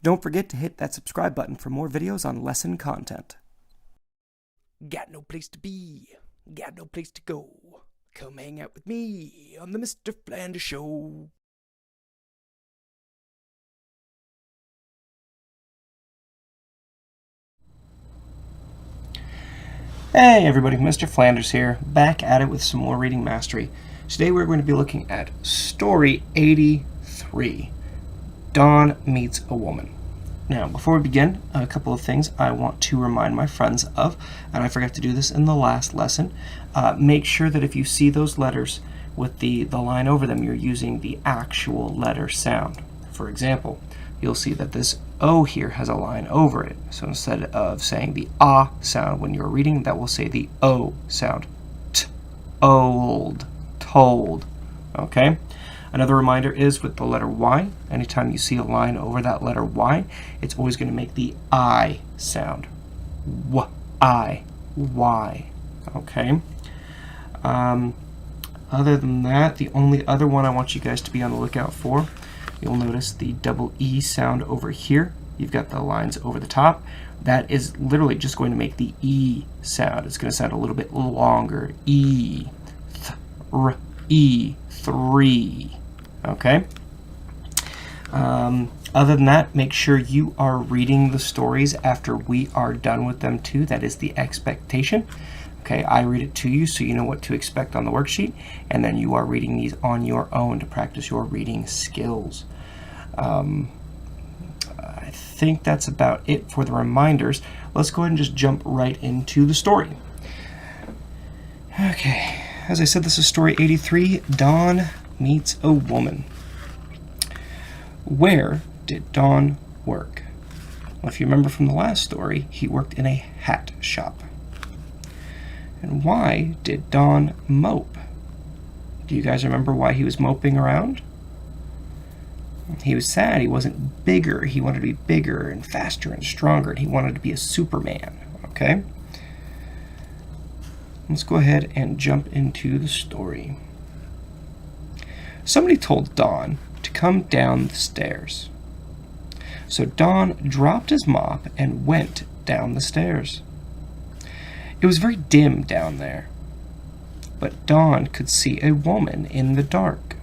Don't forget to hit that subscribe button for more videos on lesson content. Got no place to be, got no place to go. Come hang out with me on the Mr. Flanders Show. Hey everybody, Mr. Flanders here, back at it with some more reading mastery. Today we're going to be looking at Story 83, Dawn Meets a Woman. Now, before we begin, a couple of things I want to remind my friends of, and I forgot to do this in the last lesson. Make sure that if you see those letters with the line over them, you're using the actual letter sound. For example, you'll see that this O here has a line over it. So instead of saying the ah sound when you're reading, that will say the O sound. T, old, told. Okay? Another reminder is with the letter Y, anytime you see a line over that letter Y, it's always going to make the I sound. W, I, Y. Okay? Other than that, the only other one I want you guys to be on the lookout for, you'll notice the double E sound over here. You've got the lines over the top. That is literally just going to make the E sound. It's going to sound a little bit longer. E, th, E, three. Okay? Other than that, make sure you are reading the stories after we are done with them too. That is the expectation. Okay, I read it to you so you know what to expect on the worksheet, and then you are reading these on your own to practice your reading skills. I think that's about it for the reminders. Let's go ahead and just jump right into the story. Okay, as I said, this is Story 83, Dawn Meets a Woman. Where did Dawn work? Well, if you remember from the last story, he worked in a hat shop. And why did Dawn mope? Do you guys remember why he was moping around? He was sad he wasn't bigger. He wanted to be bigger and faster and stronger, and he wanted to be a Superman. Okay? Let's go ahead and jump into the story. Somebody told Dawn to come down the stairs. So Dawn dropped his mop and went down the stairs. It was very dim down there, but Dawn could see a woman in the dark.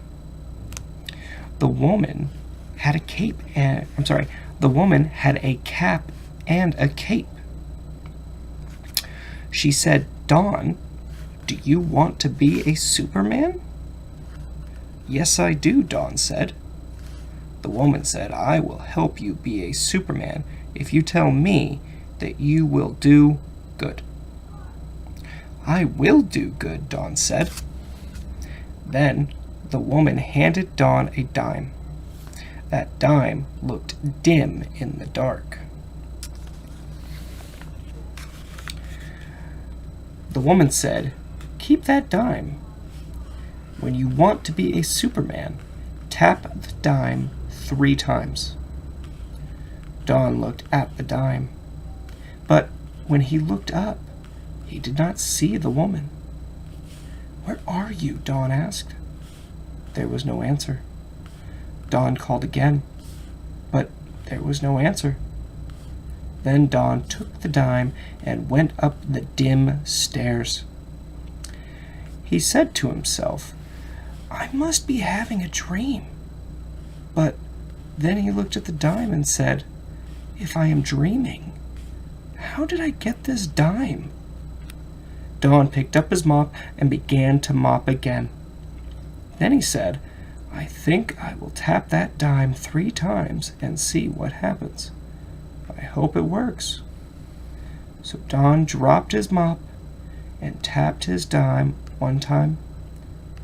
The woman had a cape and the woman had a cap and a cape. She said, "Dawn, do you want to be a Superman?" "Yes, I do," Dawn said. The woman said, "I will help you be a Superman if you tell me that you will do good." "I will do good," Dawn said. Then the woman handed Dawn a dime. That dime looked dim in the dark. The woman said, "Keep that dime. When you want to be a Superman, tap the dime 3 times. Dawn looked at the dime, but when he looked up, he did not see the woman. "Where are you?" Dawn asked. There was no answer. Dawn called again, but there was no answer. Then Dawn took the dime and went up the dim stairs. He said to himself, "I must be having a dream." But then he looked at the dime and said, "If I am dreaming, how did I get this dime?" Dawn picked up his mop and began to mop again. Then he said, "I think I will tap that dime 3 times and see what happens. I hope it works." So Dawn dropped his mop and tapped his dime 1 time,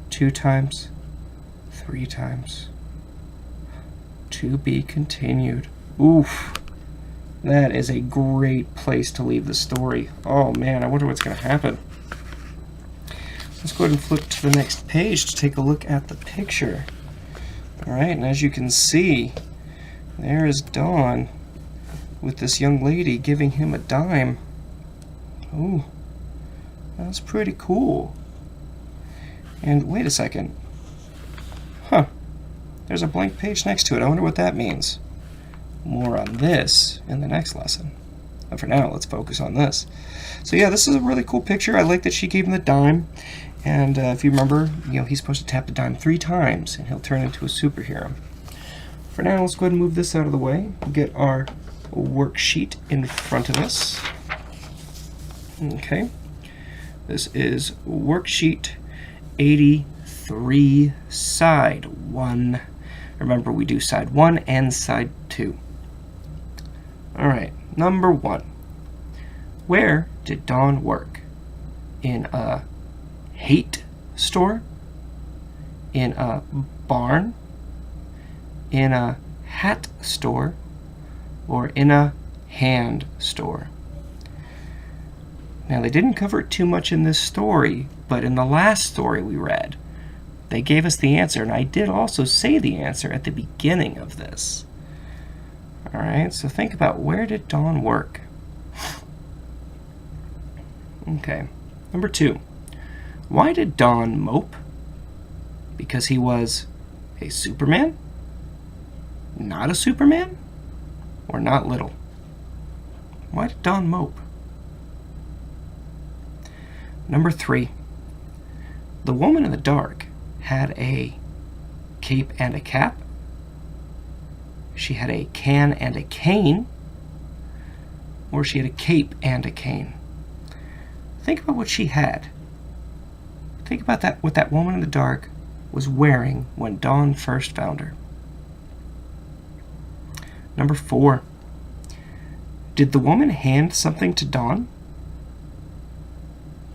2 times, 3 times. To be continued. Oof. That is a great place to leave the story. Oh man, I wonder what's going to happen. Let's go ahead and flip to the next page to take a look at the picture. Alright, and as you can see, there is Dawn with this young lady giving him a dime. Ooh, that's pretty cool. And wait a second. Huh. There's a blank page next to it. I wonder what that means. more on this in the next lesson. But for now, let's focus on this. So yeah, this is a really cool picture. I like that she gave him the dime. And if you remember, he's supposed to tap the dime 3 times, and he'll turn into a superhero. For now, let's go ahead and move this out of the way. We'll get our worksheet in front of us. Okay. This is worksheet 83, side 1. Remember, we do side 1 and side 2. Alright, number 1. Where did Dawn work? In a hate store? In a barn? In a hat store? Or in a hand store? Now, they didn't cover it too much in this story, but in the last story we read, they gave us the answer, and I did also say the answer at the beginning of this. Alright, so think about, where did Dawn work? Okay, number 2. Why did Dawn mope? Because he was a Superman? Not a Superman? Or not little? Why did Dawn mope? Number 3. The woman in the dark had a cape and a cap. She had a can and a cane. Or she had a cape and a cane. Think about what she had. Think about that, what that woman in the dark was wearing when Dawn first found her. Number 4. Did the woman hand something to Dawn?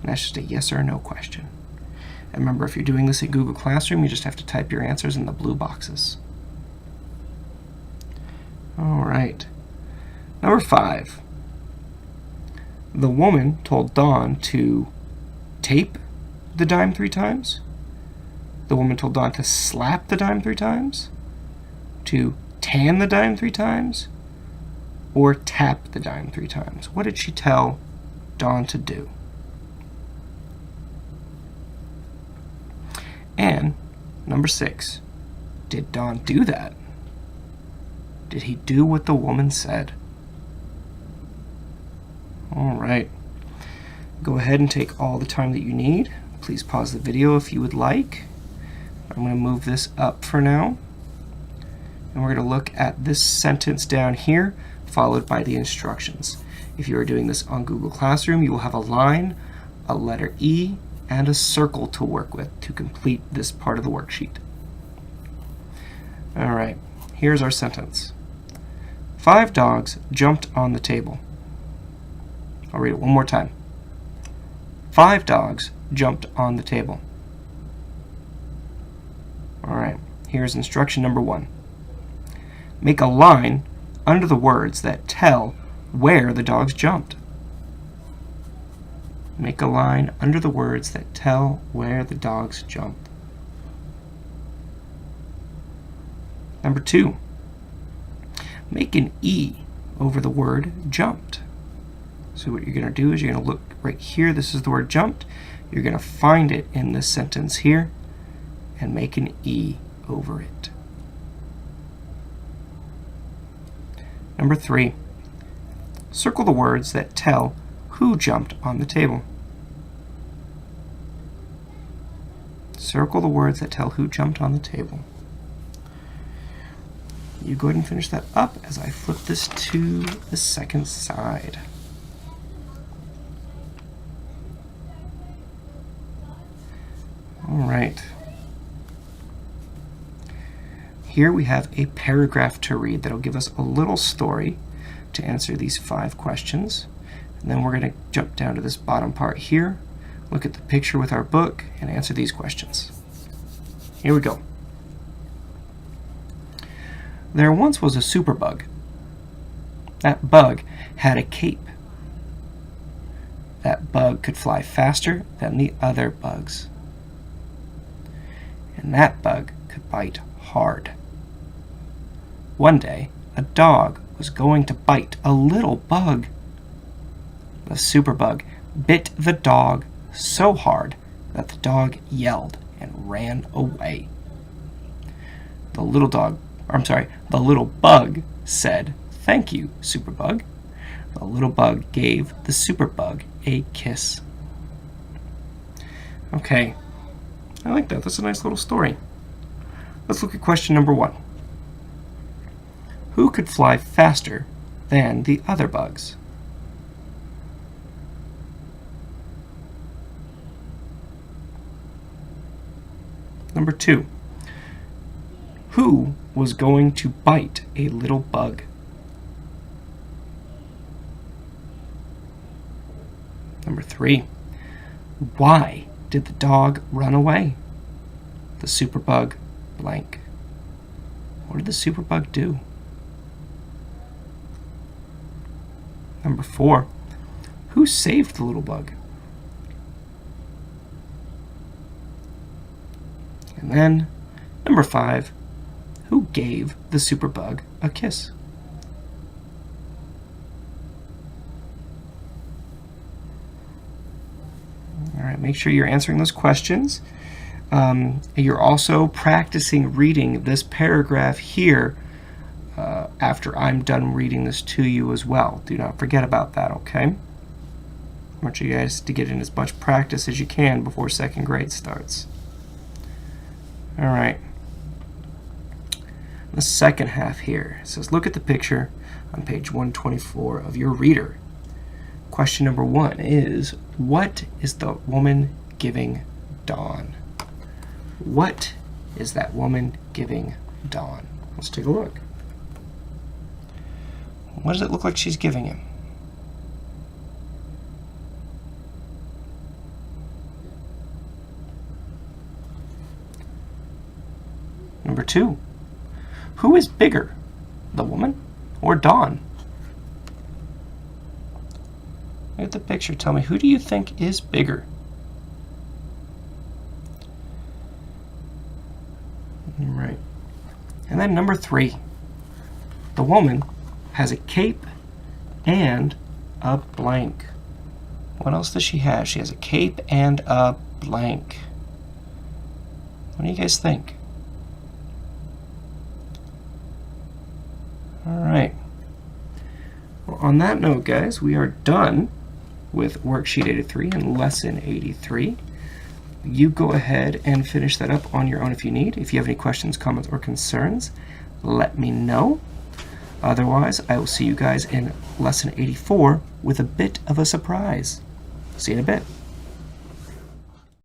And that's just a yes or no question. And remember, if you're doing this in Google Classroom, you just have to type your answers in the blue boxes. All right. Number 5. The woman told Dawn to tape the dime 3 times. The woman told Dawn to slap the dime 3 times. To tan the dime 3 times. Or tap the dime 3 times. What did she tell Dawn to do? And number 6, did Dawn do that? Did he do what the woman said? All right. Go ahead and take all the time that you need. Please pause the video if you would like. I'm going to move this up for now. And we're going to look at this sentence down here, followed by the instructions. If you are doing this on Google Classroom, you will have a line, a letter E, and a circle to work with to complete this part of the worksheet. All right, here's our sentence. 5 dogs jumped on the table. I'll read it one more time. 5 dogs jumped on the table. All right, here's instruction number 1. Make a line under the words that tell where the dogs jumped. Make a line under the words that tell where the dogs jumped. Number 2. Make an E over the word jumped. So what you're going to do is you're going to look right here. This is the word jumped. You're going to find it in this sentence here and make an E over it. Number 3. Circle the words that tell who jumped on the table. Circle the words that tell who jumped on the table. You go ahead and finish that up as I flip this to the second side. All right. Here we have a paragraph to read that'll give us a little story to answer these 5 questions. And then we're going to jump down to this bottom part here, look at the picture with our book, and answer these questions. Here we go. There once was a superbug. That bug had a cape. That bug could fly faster than the other bugs. And that bug could bite hard. One day, a dog was going to bite a little bug. The superbug bit the dog so hard that the dog yelled and ran away. The little bug said, "Thank you, Superbug." The little bug gave the Superbug a kiss. Okay, I like that. That's a nice little story. Let's look at question number 1. Who could fly faster than the other bugs? Number 2. Who was going to bite a little bug? Number 3. Why did the dog run away? The Superbug blank. What did the Superbug do? Number 4. Who saved the little bug? And then, number 5. Who gave the Superbug a kiss? All right, make sure you're answering those questions. You're also practicing reading this paragraph here after I'm done reading this to you as well. Do not forget about that, okay? I want you guys to get in as much practice as you can before 2nd grade starts. All right. The second half here says, look at the picture on page 124 of your reader. Question number 1 is, what is the woman giving Don? What is that woman giving Don? Let's take a look. What does it look like she's giving him? Number 2. Who is bigger, the woman or Don? Look at the picture. Tell me, who do you think is bigger? Right. And then number 3. The woman has a cape and a blank. What else does she have? She has a cape and a blank. What do you guys think? All right. Well, on that note, guys, we are done with Worksheet 83 and Lesson 83. You go ahead and finish that up on your own if you need. If you have any questions, comments, or concerns, let me know. Otherwise, I will see you guys in Lesson 84 with a bit of a surprise. See you in a bit.